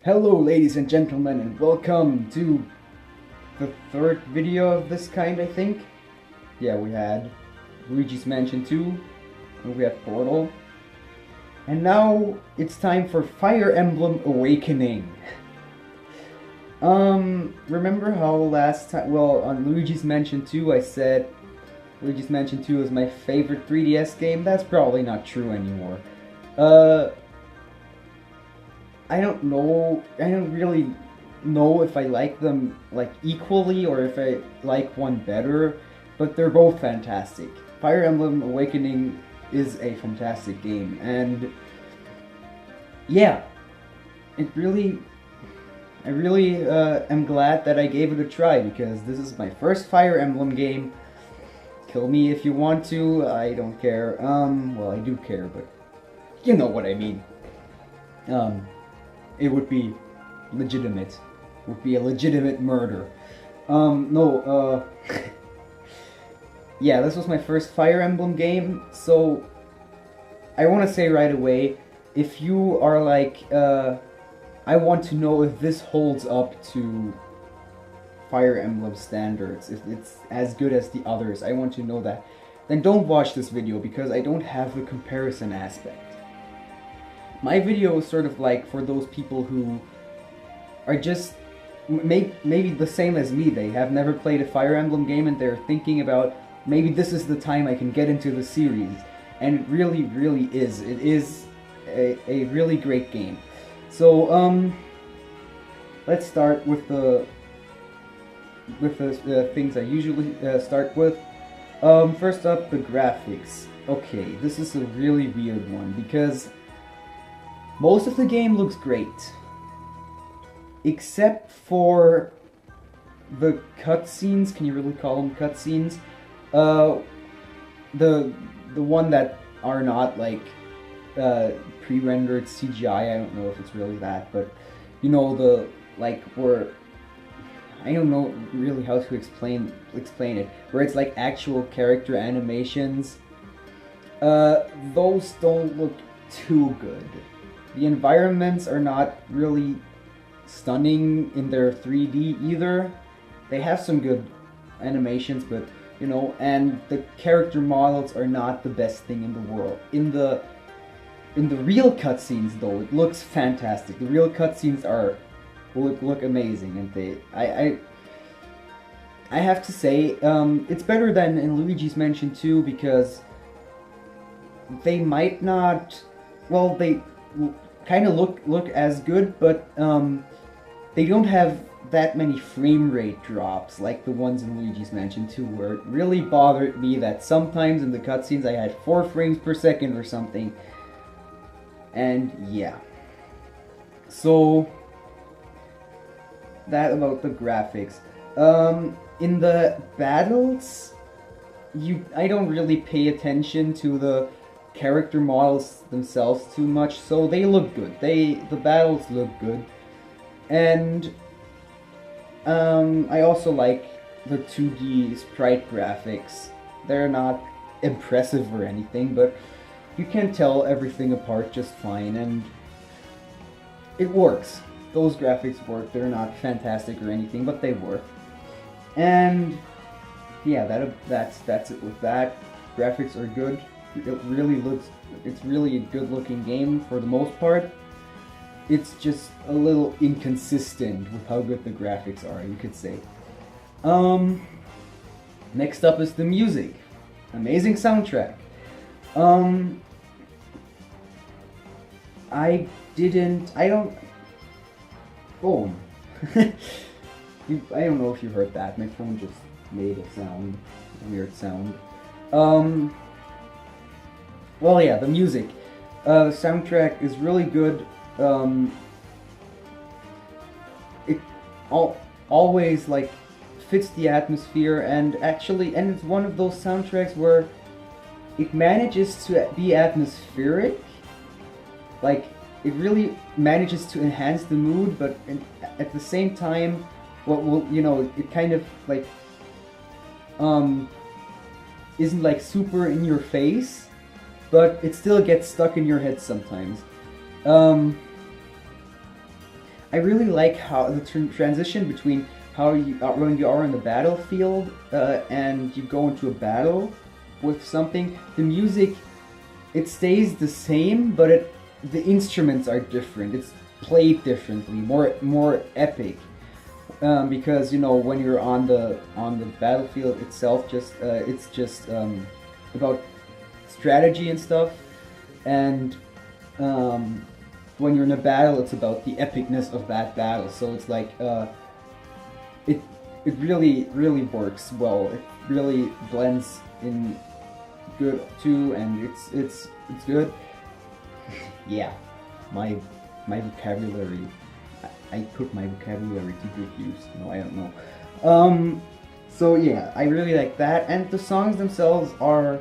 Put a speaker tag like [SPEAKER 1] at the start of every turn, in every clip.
[SPEAKER 1] Hello ladies and gentlemen, and welcome to the third video of this kind, I think. Yeah, we had Luigi's Mansion 2, and we have Portal. And now it's time for Fire Emblem Awakening. Remember how last time, well, on Luigi's Mansion 2 I said Luigi's Mansion 2 is my favorite 3DS game? That's probably not true anymore. I don't know, I don't really know if I like them like equally or if I like one better, but they're both fantastic. Fire Emblem Awakening is a fantastic game, and yeah, I really am glad that I gave it a try, because this is my first Fire Emblem game. Kill me if you want to, I don't care. Well, I do care, but you know what I mean. It would be legitimate. Would be a legitimate murder. No, yeah, this was my first Fire Emblem game, so I want to say right away, if you are like, I want to know if this holds up to Fire Emblem standards, if it's as good as the others, I want to know that, then don't watch this video, because I don't have the comparison aspect. My video is sort of like for those people who are just maybe the same as me. They have never played a Fire Emblem game and they're thinking about, maybe this is the time I can get into the series. And it really, really is. It is a really great game. So, let's start with the things I usually start with. First up, the graphics. Okay, this is a really weird one, because most of the game looks great, except for the cutscenes. Can you really call them cutscenes? The one that are not like pre-rendered CGI. I don't know if it's really that, but you know, the like where, I don't know really how to explain it, where it's like actual character animations. Those don't look too good. The environments are not really stunning in their 3D either. They have some good animations, but you know, and the character models are not the best thing in the world. In the real cutscenes though, it looks fantastic. The real cutscenes look amazing, and I have to say, it's better than in Luigi's Mansion 2, because they might not, well, they kind of look as good, but they don't have that many frame rate drops like the ones in Luigi's Mansion 2, where it really bothered me that sometimes in the cutscenes I had 4 frames per second or something. And yeah, so that about the graphics. In the battles, I don't really pay attention to the character models themselves too much, so they look good. The battles look good, and I also like the 2D sprite graphics. They're not impressive or anything, but you can tell everything apart just fine, and it works. Those graphics work. They're not fantastic or anything, but they work. And yeah, that's it with that. Graphics are good. It's really a good looking game for the most part. It's just a little inconsistent with how good the graphics are, you could say. Next up is the music. Amazing soundtrack. Phone. I don't know if you heard that. My phone just made a weird sound. Well, yeah, the music. The soundtrack is really good. It always like fits the atmosphere, and it's one of those soundtracks where it manages to be atmospheric. Like, it really manages to enhance the mood, but at the same time, you know, it kind of like isn't like super in your face, but it still gets stuck in your head sometimes. I really like how the transition between how you when you are in the battlefield and you go into a battle with something. The music, it stays the same, but the instruments are different. It's played differently, more epic. Because you know when you're on the battlefield itself, it's just about strategy and stuff, and when you're in a battle, it's about the epicness of that battle. So it's like it really works well. It really blends in good too, and it's good. Yeah, my vocabulary. I put my vocabulary to good use. No, I don't know. So yeah, I really like that, and the songs themselves are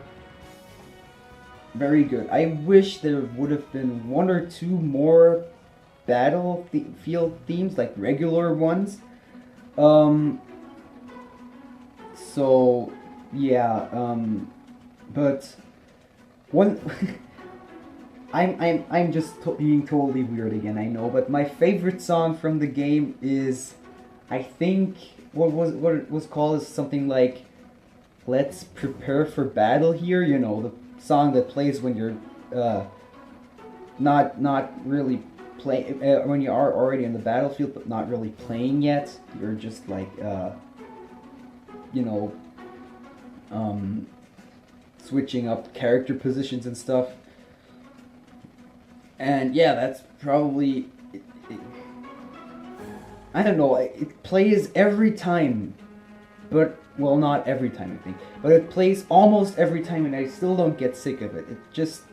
[SPEAKER 1] very good. I wish there would have been one or two more battlefield themes, like regular ones. So yeah, but one. I'm just being totally weird again, I know, but my favorite song from the game is, I think, what it was called is something like "Let's Prepare for Battle" here. You know, the song that plays when you're not really play when you are already in the battlefield, but not really playing yet. You're just like you know, switching up character positions and stuff. And yeah, that's probably... I don't know, it plays every time. But, well, not every time, I think. But it plays almost every time, and I still don't get sick of it. It just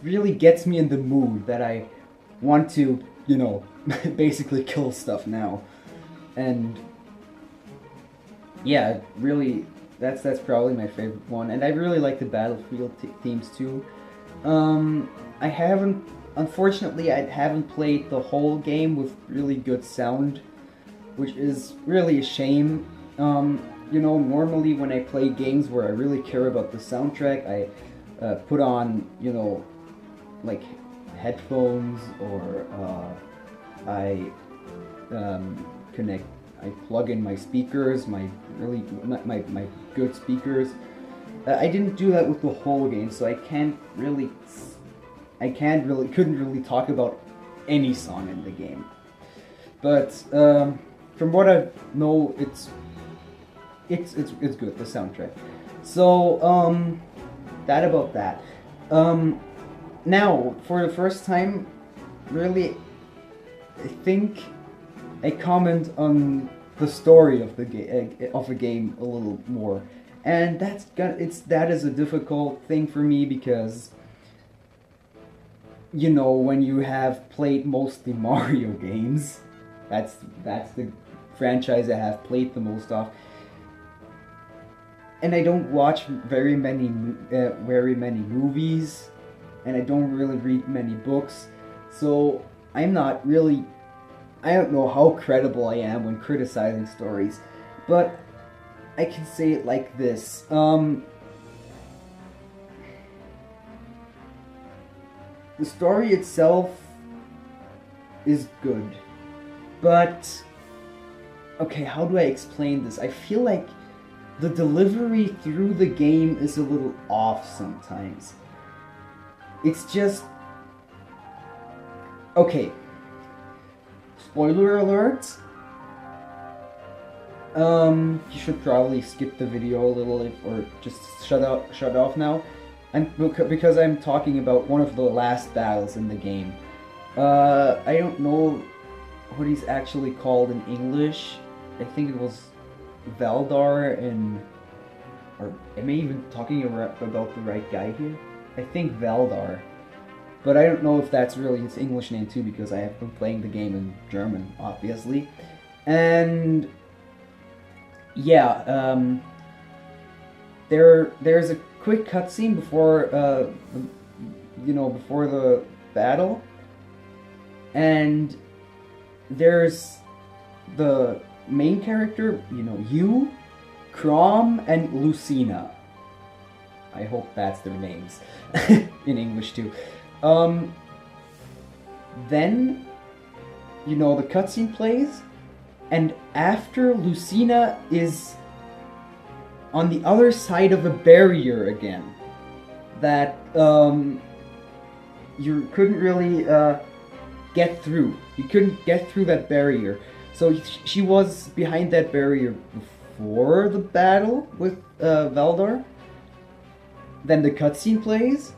[SPEAKER 1] really gets me in the mood that I want to, you know, basically kill stuff now. And yeah, really... That's probably my favorite one, and I really like the battlefield themes too. Unfortunately, I haven't played the whole game with really good sound, which is really a shame. You know, normally when I play games where I really care about the soundtrack, I put on, you know, like headphones, or I plug in my speakers, my good speakers. I didn't do that with the whole game, so couldn't really talk about any song in the game. But from what I know, it's good, the soundtrack. So that about that. Now, for the first time, really, I think I comment on the story of a game a little more, and that is a difficult thing for me, because you know, when you have played mostly Mario games, that's the franchise I have played the most of, and I don't watch very many movies, and I don't really read many books, so I'm not really... I don't know how credible I am when criticizing stories, but I can say it like this. The story itself is good, but... Okay, how do I explain this? I feel like the delivery through the game is a little off sometimes. It's just... Okay. Spoiler alert. You should probably skip the video a little, or just shut off now. Because I'm talking about one of the last battles in the game. I don't know what he's actually called in English. I think it was Valdar or am I even talking about the right guy here? I think Valdar. But I don't know if that's really his English name too, because I have been playing the game in German, obviously. And yeah, there's a quick cutscene before before the battle, and there's the main character, you, Crom, and Lucina. I hope that's their names in English too. Then, you know, the cutscene plays, and after Lucina is on the other side of a barrier again, that you couldn't really get through. You couldn't get through that barrier. So she was behind that barrier before the battle with Valdor. Then the cutscene plays.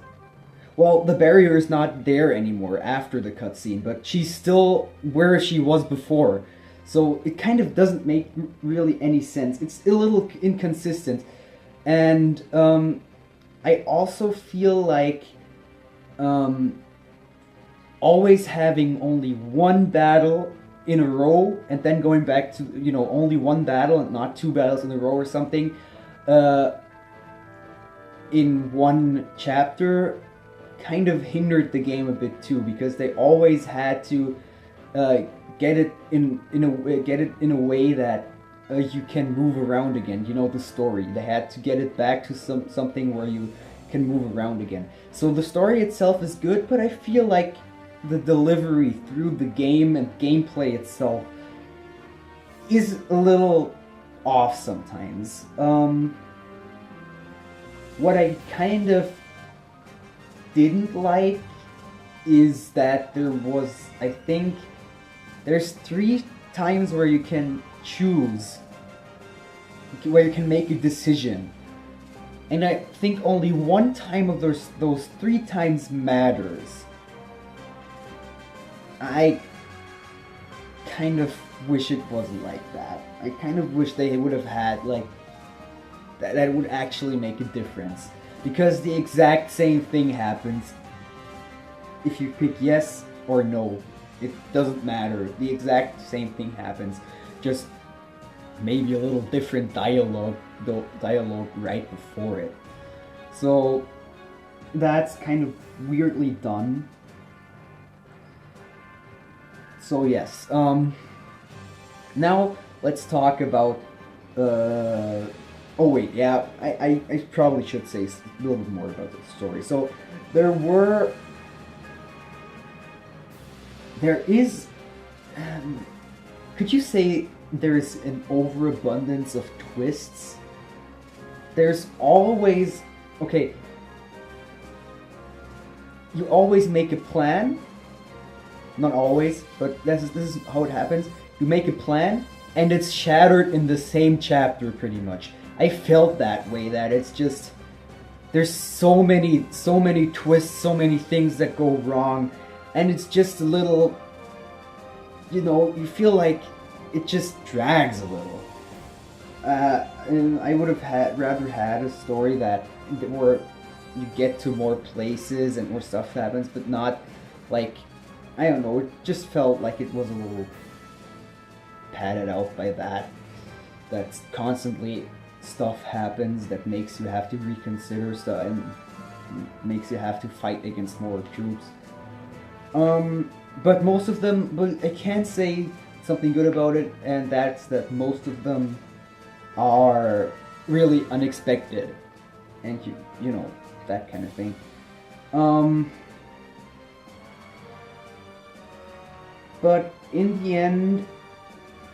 [SPEAKER 1] Well, the barrier is not there anymore after the cutscene, but she's still where she was before. So it kind of doesn't make really any sense. It's a little inconsistent. And I also feel like always having only one battle in a row and then going back to, you know, only one battle and not two battles in a row or something in one chapter kind of hindered the game a bit too, because they always had to get it in a way that you can move around again. You know, the story. They had to get it back to something where you can move around again. So the story itself is good, but I feel like the delivery through the game and gameplay itself is a little off sometimes. What I kind of didn't like is that there was, I think, there's 3 times where you can choose, where you can make a decision. And I think only one time of those 3 times matters. I kind of wish it wasn't like that. I kind of wish they would have had, like, that would actually make a difference. Because the exact same thing happens if you pick yes or no. It doesn't matter. The exact same thing happens. Just maybe a little different dialogue right before it. So that's kind of weirdly done. So yes, now let's talk about, oh wait, yeah, I probably should say a little bit more about the story. So there is, could you say there's an overabundance of twists? There's always, okay, you always make a plan. Not always, but this is how it happens. You make a plan, and it's shattered in the same chapter, pretty much. I felt that way, that it's just, there's so many twists, so many things that go wrong, and it's just a little, you know, you feel like it just drags a little. And I would have rather had a story where you get to more places and more stuff happens, but not like, I don't know, it just felt like it was a little padded out by that. That's constantly stuff happens that makes you have to reconsider stuff and makes you have to fight against more troops. But most of them, but I can say something good about it, and that's that most of them are really unexpected. And you know, that kind of thing. But in the end,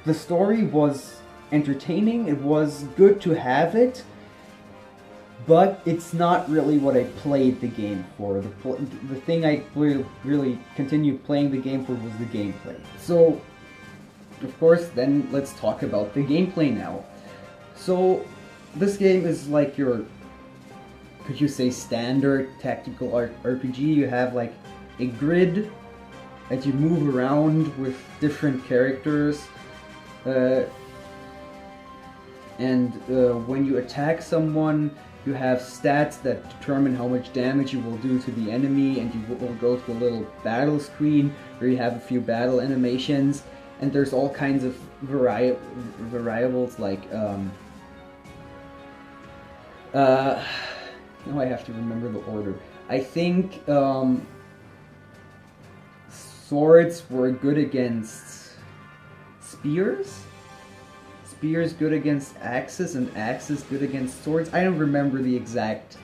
[SPEAKER 1] the story was entertaining, it was good to have it, but it's not really what I played the game for. The thing I really continued playing the game for was the gameplay. So, of course, then let's talk about the gameplay now. So, this game is like your, could you say, standard tactical RPG. You have like a grid that you move around with different characters, and when you attack someone, you have stats that determine how much damage you will do to the enemy, and you will go to a little battle screen where you have a few battle animations, and there's all kinds of variables like now I have to remember the order. I think swords were good against spears, spears good against axes, and axes good against swords. I don't remember the exact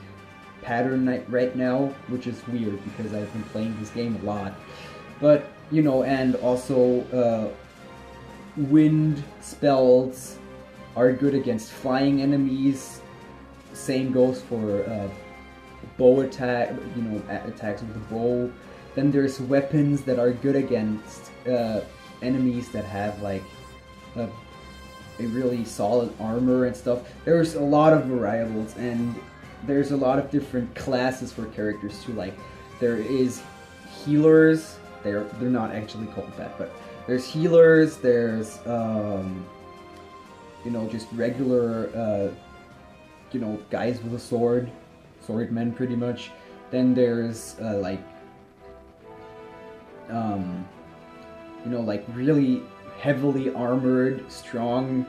[SPEAKER 1] pattern right now, which is weird because I've been playing this game a lot. But, you know, and also wind spells are good against flying enemies. Same goes for bow attack, you know, attacks with the bow. Then there's weapons that are good against enemies that have like a really solid armor and stuff. There's a lot of variables, and there's a lot of different classes for characters too. Like there is healers. They're not actually called that, but there's healers. There's you know, just regular you know, guys with a sword, swordmen pretty much. Then there's like you know, like really heavily armored, strong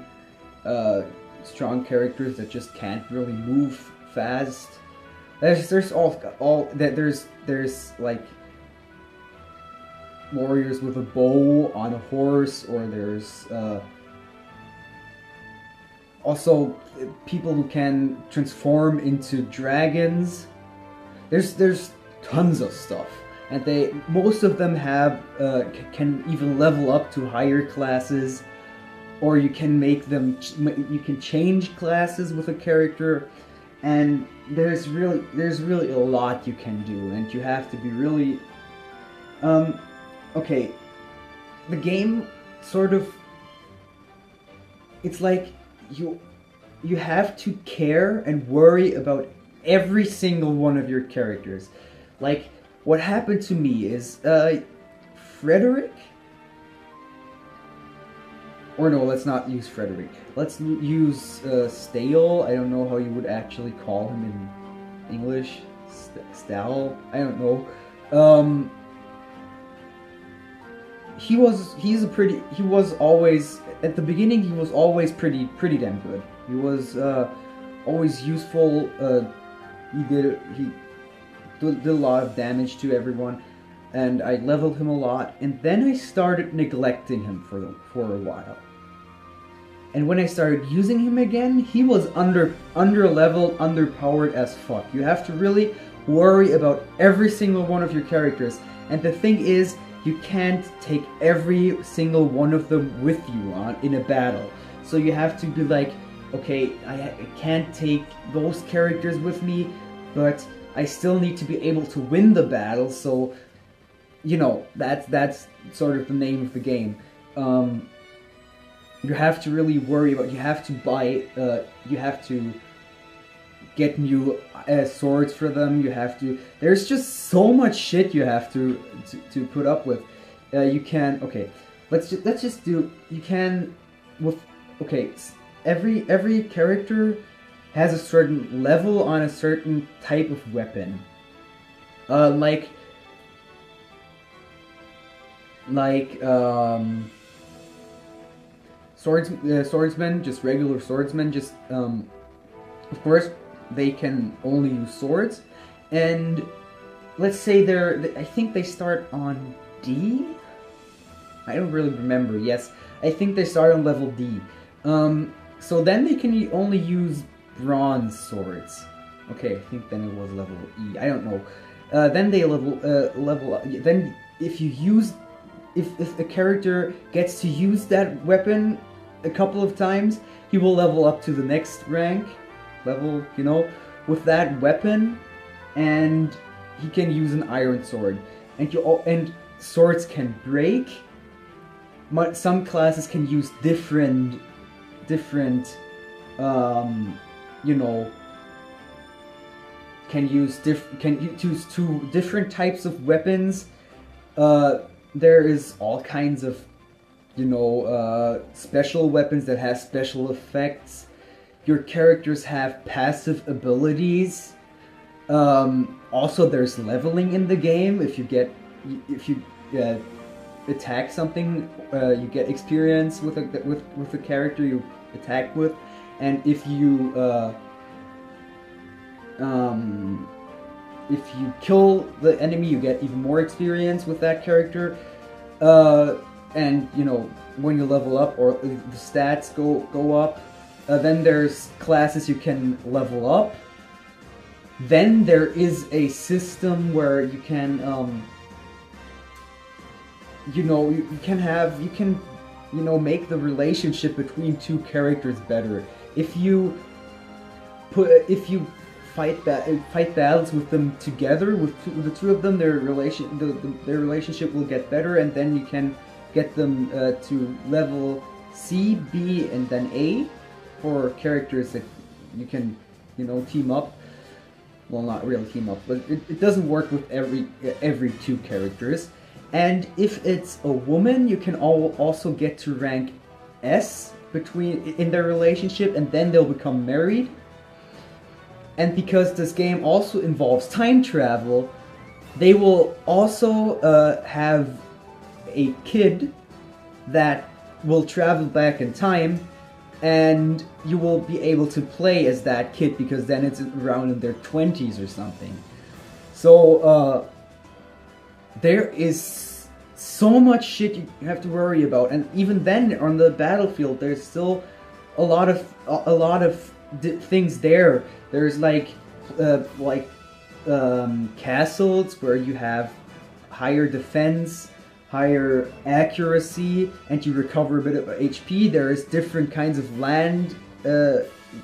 [SPEAKER 1] characters that just can't really move fast. There's all that there's like warriors with a bow on a horse, or there's also people who can transform into dragons. There's tons of stuff, and most of them have can even level up to higher classes, or you can make them, you can change classes with a character, and there's really a lot you can do, and you have to be really okay. The game sort of, it's like you have to care and worry about every single one of your characters. Like, what happened to me is, Frederick? Or no, let's not use Frederick. Let's use, Stale. I don't know how you would actually call him in English. Stal? I don't know. He was always, at the beginning, he was always pretty damn good. He was, always useful. He did a lot of damage to everyone, and I leveled him a lot, and then I started neglecting him for a while. And when I started using him again, he was under-leveled, underpowered as fuck. You have to really worry about every single one of your characters, and the thing is, you can't take every single one of them with you in a battle. So you have to be like, okay, I can't take those characters with me, but I still need to be able to win the battle, so, you know, that's sort of the name of the game. You have to really worry about, you have to buy, you have to get new swords for them, there's just so much shit you have to put up with. You can, okay, let's just do, you can, with, okay, every character has a certain level on a certain type of weapon. Swordsmen, just regular swordsmen, just, of course, they can only use swords, and let's say I think they start on D? I don't really remember, yes, I think they start on level D. So then they can only use bronze swords. Okay, I think then it was level E, I don't know. Then they level up, then if a character gets to use that weapon a couple of times, he will level up to the next rank level, you know, with that weapon, and he can use an iron sword. And swords can break. Some classes can use different, you know, can use two different types of weapons. There is all kinds of, you know, special weapons that have special effects. Your characters have passive abilities. Also, there's leveling in the game. If you attack something, you get experience with the character you attack with, and if you kill the enemy, you get even more experience with that character. And you know, when you level up, or the stats go up. Then there's classes you can level up. Then there is a system where you can you know, you can make the relationship between two characters better if you fight battles with them together, with the two of them. Their relationship will get better, and then you can get them to level C, B, and then A for characters that you can team up. Well, not really team up, but it doesn't work with every two characters. And if it's a woman, you can also get to rank S in their relationship, and then they'll become married. And because this game also involves time travel, they will also have a kid that will travel back in time, and you will be able to play as that kid because then it's around in their 20s or something. So there is so much shit you have to worry about, and even then on the battlefield there's still a lot of things there. There's castles where you have higher defense, higher accuracy, and you recover a bit of HP. There's different kinds of land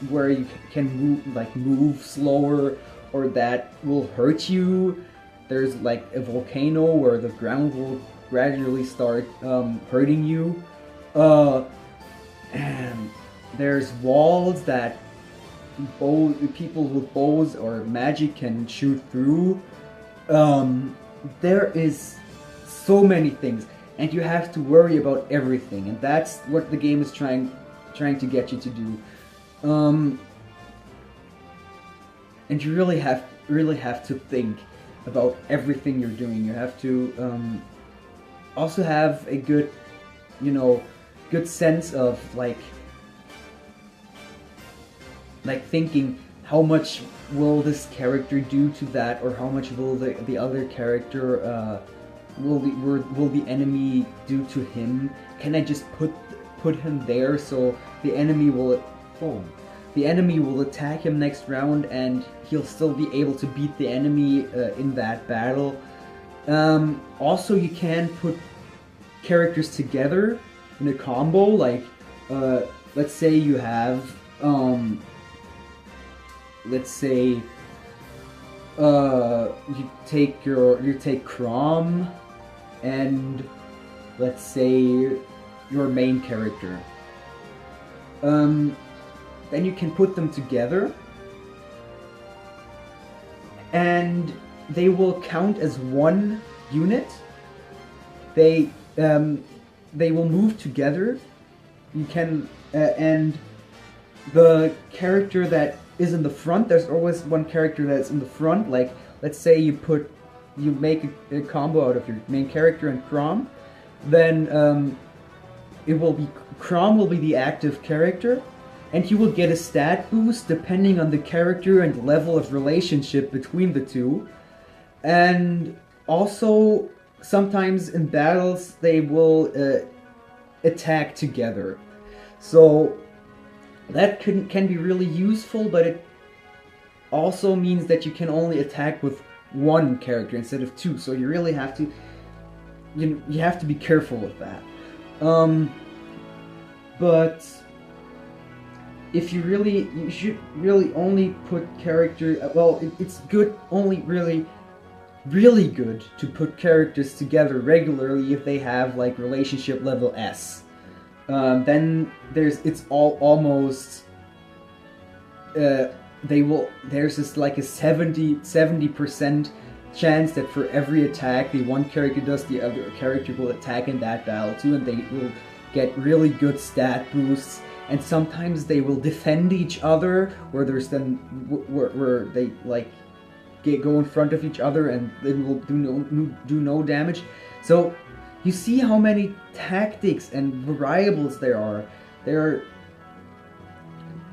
[SPEAKER 1] where you can move slower, or that will hurt you. There's like a volcano where the ground will gradually start hurting you. And there's walls that people with bows or magic can shoot through. There is so many things, and you have to worry about everything, and that's what the game is trying to get you to do. And you really have to think about everything you're doing. You have to also have a good sense of thinking, how much will this character do to that, or how much will the other character will the enemy do to him? Can I just put him there so the enemy will attack him next round, and he'll still be able to beat the enemy in that battle? Also, you can put characters together in a combo. Let's say you have you take Crom and let's say your main character. Then you can put them together, and they will count as one unit. They will move together. You can and the character that is in the front, there's always one character that's in the front. Like, let's say you make a combo out of your main character and Crom, then Crom will be the active character, and he will get a stat boost depending on the character and level of relationship between the two. And also, sometimes in battles they will attack together. So that can be really useful, but it also means that you can only attack with one character instead of two. So you really have to you have to be careful with that. But if you should really only put character. Well, it's good, only really good to put characters together regularly if they have like relationship level S. Then there's almost there's this like a 70% chance that for every attack the one character does, the other character will attack in that battle too, and they will get really good stat boosts. And sometimes they will defend each other, where there's then where they like go in front of each other and they will do no damage. So you see how many tactics and variables there are. There are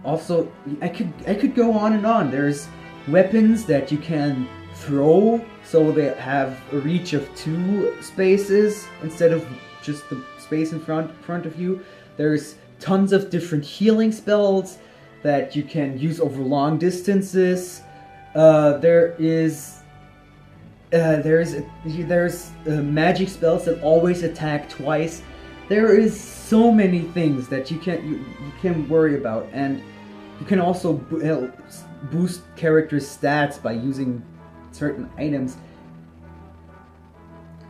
[SPEAKER 1] also, I could go on and on. There's weapons that you can throw, so they have a reach of 2 spaces instead of just the space in front of you. There's tons of different healing spells that you can use over long distances. There is there's magic spells that always attack twice. There is so many things that you can worry about, and you can also boost characters' stats by using certain items.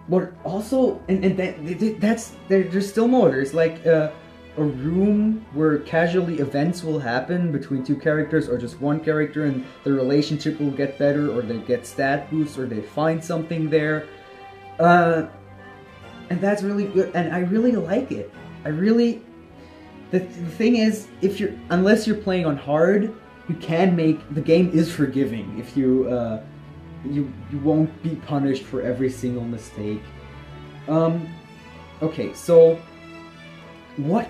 [SPEAKER 1] But also, there's still more. There's like a room where casually events will happen between two characters or just one character, and the relationship will get better, or they get stat boosts, or they find something there. And that's really good, and I really like it. The thing is, unless you're playing on hard, you can the game is forgiving if you won't be punished for every single mistake. Okay, so what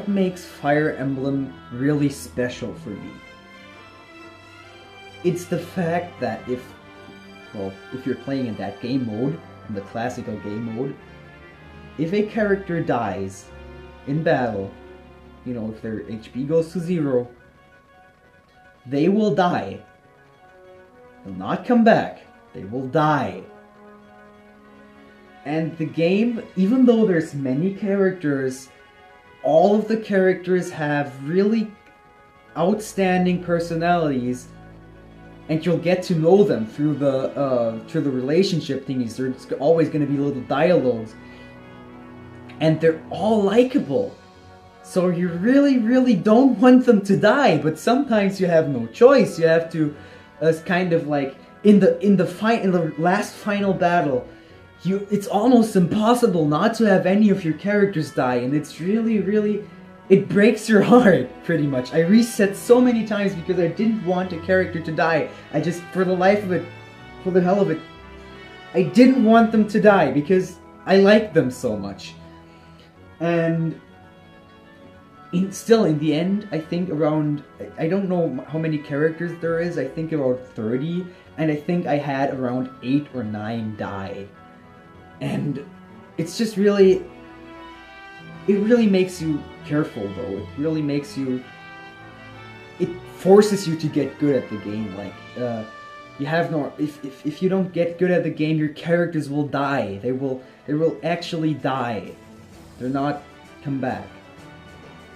[SPEAKER 1] makes Fire Emblem really special for me? It's the fact that if you're playing in that game mode, in the classical game mode, if a character dies in battle, if their HP goes to 0, they will die. They'll not come back. They will die. And the game, even though there's many characters, all of the characters have really outstanding personalities, and you'll get to know them through the relationship thingies. There's always going to be little dialogues, and they're all likable. So you really, really don't want them to die, but sometimes you have no choice. You have to, kind of like in the last final battle, it's almost impossible not to have any of your characters die, and it's really, really, it breaks your heart, pretty much. I reset so many times because I didn't want a character to die. I just, for the life of it, for the hell of it, I didn't want them to die because I liked them so much. And still, in the end, I think around, I don't know how many characters there is, I think about 30, and I think I had around 8 or 9 die. And it's just really, it really makes you careful, though. It really makes you, it forces you to get good at the game. Like, you have no, if you don't get good at the game, your characters will die. They will actually die. They're not come back.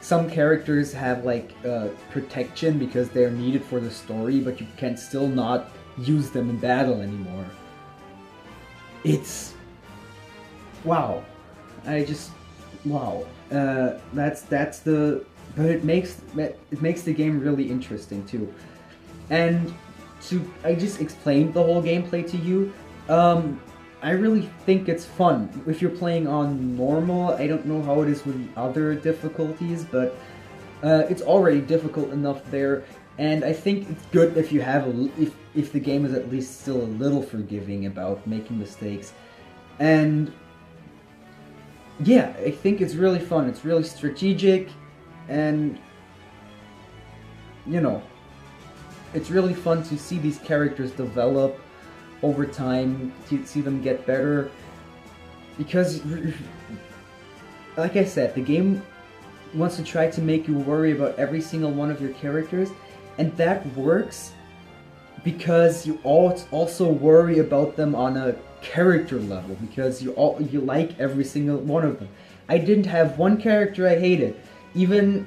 [SPEAKER 1] Some characters have like protection because they're needed for the story, but you can still not use them in battle anymore. It's wow. Wow. But it makes the game really interesting too. And I just explained the whole gameplay to you. I really think it's fun. If you're playing on normal, I don't know how it is with other difficulties, but it's already difficult enough there. And I think it's good if you have if the game is at least still a little forgiving about making mistakes. And yeah, I think it's really fun. It's really strategic, and it's really fun to see these characters develop over time, to see them get better, because like I said, the game wants to try to make you worry about every single one of your characters, and that works because you also worry about them on a character level, because you like every single one of them. I didn't have one character I hated. Even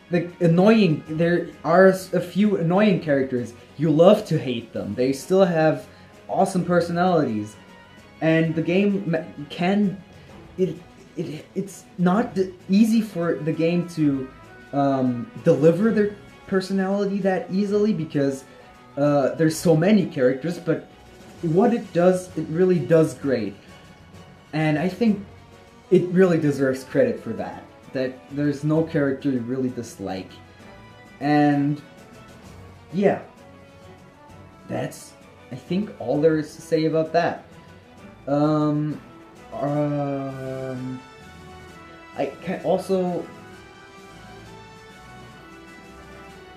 [SPEAKER 1] there are a few annoying characters, you love to hate them. They still have awesome personalities, and the game it's not easy for the game to deliver their personality that easily, because there's so many characters, but what it does, it really does great. And I think it really deserves credit for that there's no character you really dislike. And yeah, that's, I think, all there is to say about that.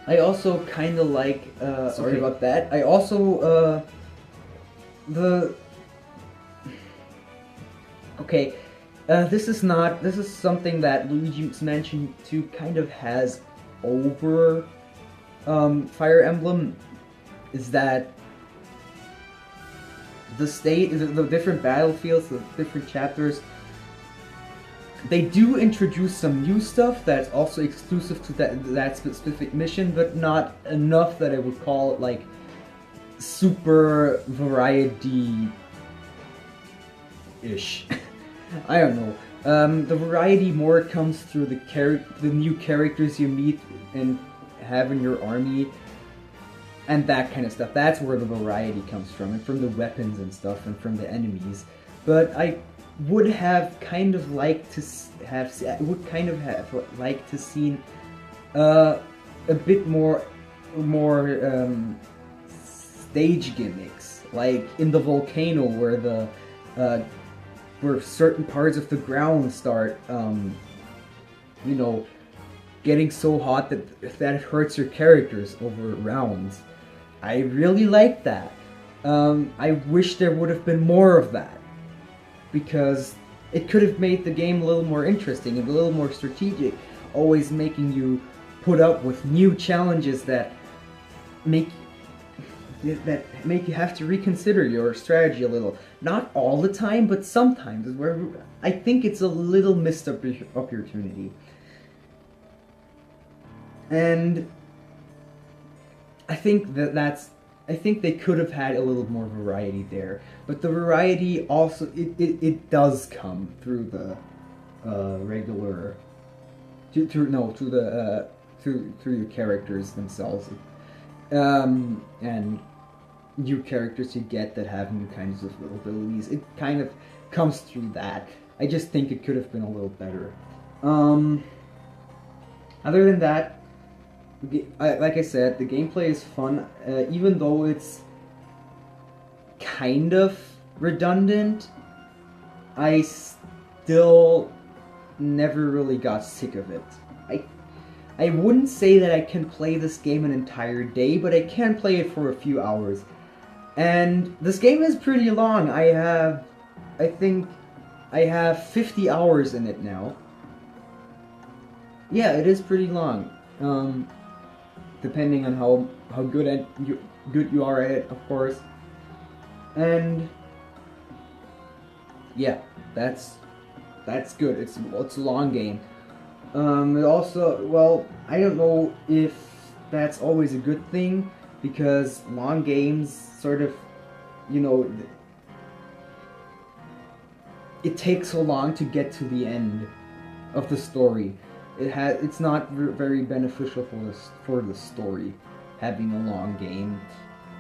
[SPEAKER 1] I also kind of like, sorry about that. I also, okay, this is something that Luigi's Mansion 2 kind of has over, Fire Emblem, is that the different battlefields, the different chapters, they do introduce some new stuff that's also exclusive to that specific mission, but not enough that I would call it like super variety-ish. I don't know. The variety more comes through the new characters you meet and have in your army, and that kind of stuff. That's where the variety comes from, and from the weapons and stuff, and from the enemies. But I would have kind of liked to seen a bit more stage gimmicks, like in the volcano where where certain parts of the ground start, you know, getting so hot that it hurts your characters over rounds. I really like that. I wish there would have been more of that, because it could have made the game a little more interesting and a little more strategic, always making you put up with new challenges that make you have to reconsider your strategy a little. Not all the time, but sometimes, where I think it's a little missed opportunity. And I think I think they could have had a little more variety there, but the variety also it does come through the regular through your characters themselves, and new characters you get that have new kinds of abilities. It kind of comes through that. I just think it could have been a little better. Other than that, like I said, the gameplay is fun, even though it's kind of redundant. I still never really got sick of it. I wouldn't say that I can play this game an entire day, but I can play it for a few hours. And this game is pretty long. I think I have 50 hours in it now. Yeah, it is pretty long. Depending on how good you are at it, of course. And yeah, that's good. It's a long game. It also, well, I don't know if that's always a good thing, because long games sort of, you know, it takes so long to get to the end of the story. It's not very beneficial for the story, having a long game,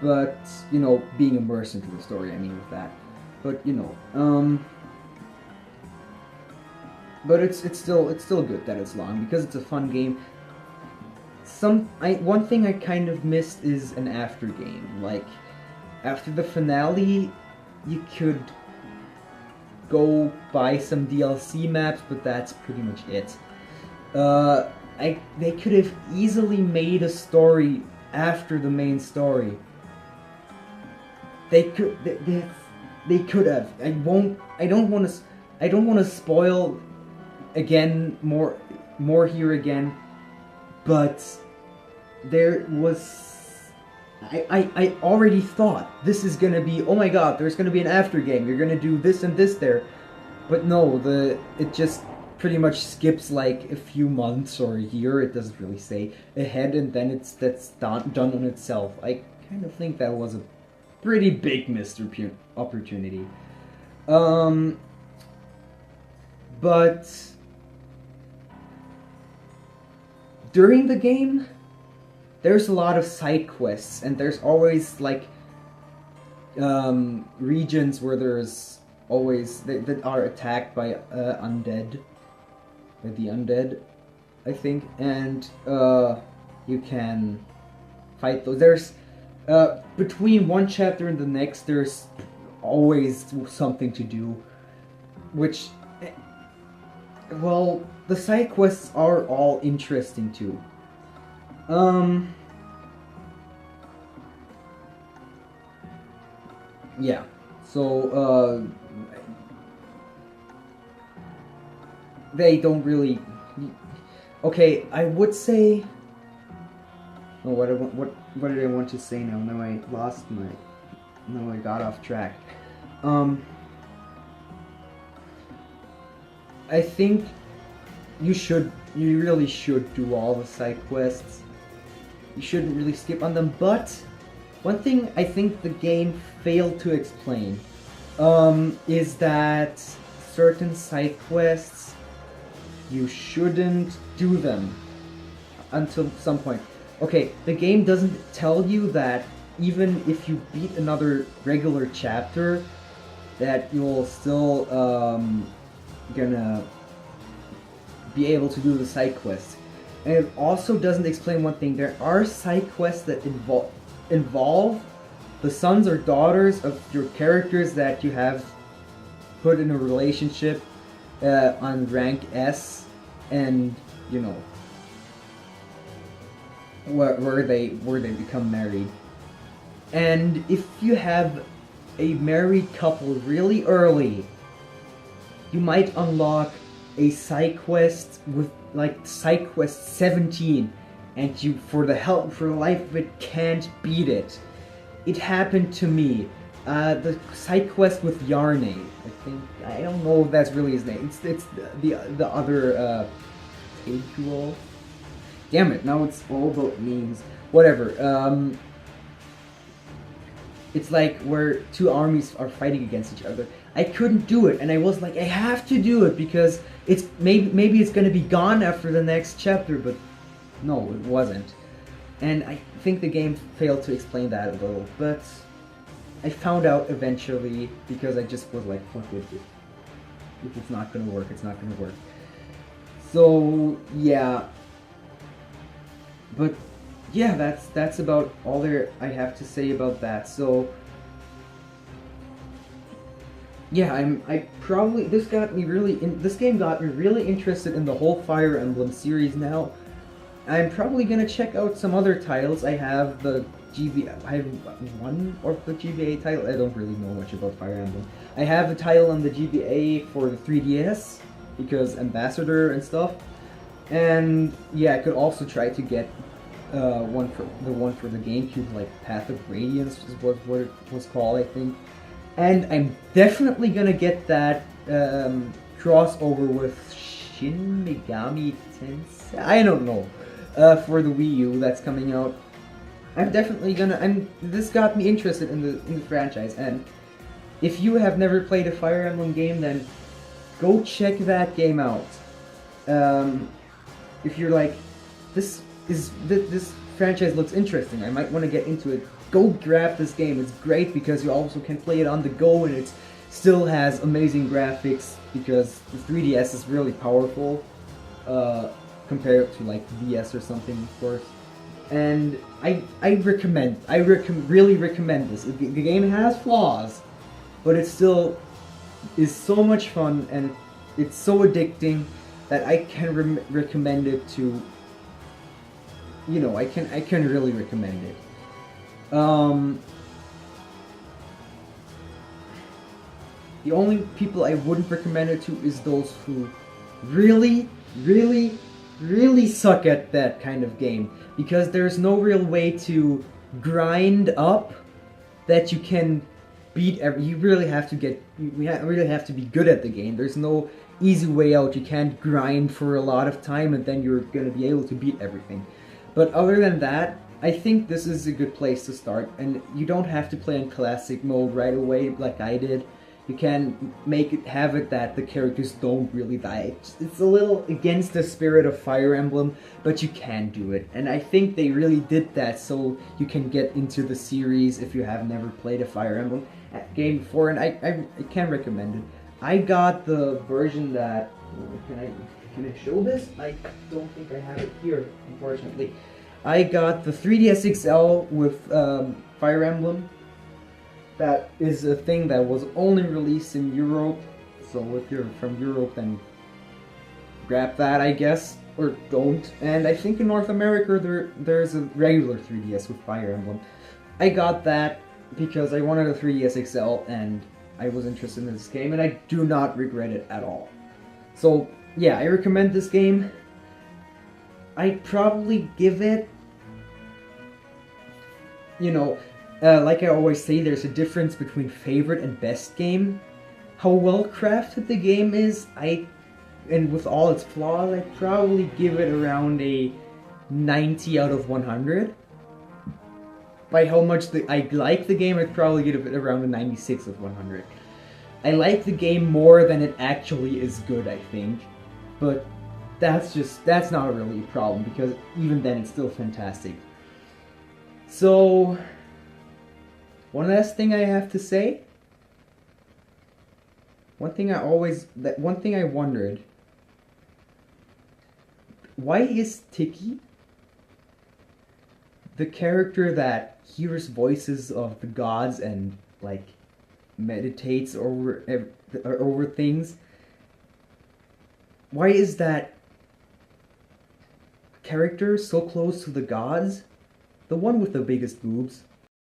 [SPEAKER 1] but, you know, being immersed into the story, I mean, with that. But, you know, but it's still good that it's long, because it's a fun game. One thing I kind of missed is an after game. Like, after the finale, you could go buy some DLC maps, but that's pretty much it. They could have easily made a story after the main story. They could have. I don't want to spoil again more here again, but there was. I already thought this is gonna be, oh my god, there's gonna be an after game. You're gonna do this and this there, but no, it just pretty much skips like a few months or a year. It doesn't really say ahead, and then that's done on itself. I kind of think that was a pretty big missed opportunity. But during the game, there's a lot of side quests, and there's always like regions where there's always that are attacked by undead. By the undead, I think, and you can fight those. There's between one chapter and the next, there's always something to do, which, well, the side quests are all interesting too. Yeah, so they don't really. Okay, I would say. Oh, what did I want to say now? Now I got off track. Um, I think you really should do all the side quests. You shouldn't really skip on them, but one thing I think the game failed to explain is that certain side quests, you shouldn't do them until some point. Okay, the game doesn't tell you that even if you beat another regular chapter, that you'll still gonna be able to do the side quests. And it also doesn't explain one thing. There are side quests that involve the sons or daughters of your characters that you have put in a relationship on rank S, and you know where they become married. And if you have a married couple really early, you might unlock a side quest with like side quest 17, and you for the life of it can't beat it. It happened to me. The side quest with Yarne, I don't know if that's really his name. It's the other Tegual. Damn it! Now it's all about names. Whatever. It's like where two armies are fighting against each other. I couldn't do it, and I was like, I have to do it because it's maybe it's gonna be gone after the next chapter, but no, it wasn't. And I think the game failed to explain that a little, but I found out eventually because I just was like, fuck it, if it's not gonna work, it's not gonna work. So yeah, but yeah, that's about all there I have to say about that. So yeah, this game got me really interested in the whole Fire Emblem series now. I'm probably gonna check out some other titles. I have one of the GBA title. I don't really know much about Fire Emblem. I have a title on the GBA for the 3DS because Ambassador and stuff. And yeah, I could also try to get one for the GameCube, like Path of Radiance is what it was called, I think. And I'm definitely gonna get that crossover with Shin Megami Tensei. I don't know. For the Wii U that's coming out. I'm definitely gonna. This got me interested in the franchise, and if you have never played a Fire Emblem game, then go check that game out. If you're like, this franchise looks interesting, I might want to get into it. Go grab this game. It's great because you also can play it on the go, and it still has amazing graphics because the 3DS is really powerful. Compared to like DS or something, of course. And I really recommend this. The game has flaws, but it still is so much fun, and it's so addicting that I can recommend it to. You know, I can really recommend it. The only people I wouldn't recommend it to is those who really suck at that kind of game, because there's no real way to grind up that you can beat you really have to be good at the game. There's no easy way out. You can't grind for a lot of time and then you're gonna be able to beat everything. But other than that, I think this is a good place to start, and you don't have to play in classic mode right away like I did. You can have it that the characters don't really die. It's a little against the spirit of Fire Emblem, but you can do it. And I think they really did that so you can get into the series if you have never played a Fire Emblem game before, and I can recommend it. I got the version that... Can I show this? I don't think I have it here, unfortunately. I got the 3DS XL with Fire Emblem. That is a thing that was only released in Europe, so if you're from Europe, then grab that, I guess, or don't. And I think in North America there's a regular 3DS with Fire Emblem. I got that because I wanted a 3DS XL and I was interested in this game, and I do not regret it at all. So yeah, I recommend this game. I'd probably give it, you know, like I always say, there's a difference between favorite and best game. How well crafted the game is, and with all its flaws, I'd probably give it around a 90 out of 100. By how much I like the game, I'd probably give it around a 96 of 100. I like the game more than it actually is good, I think. But that's not really a problem, because even then it's still fantastic. So, one last thing I have to say. One thing I wondered. Why is Tiki the character that hears voices of the gods and, like, meditates over things? Why is that character so close to the gods? The one with the biggest boobs.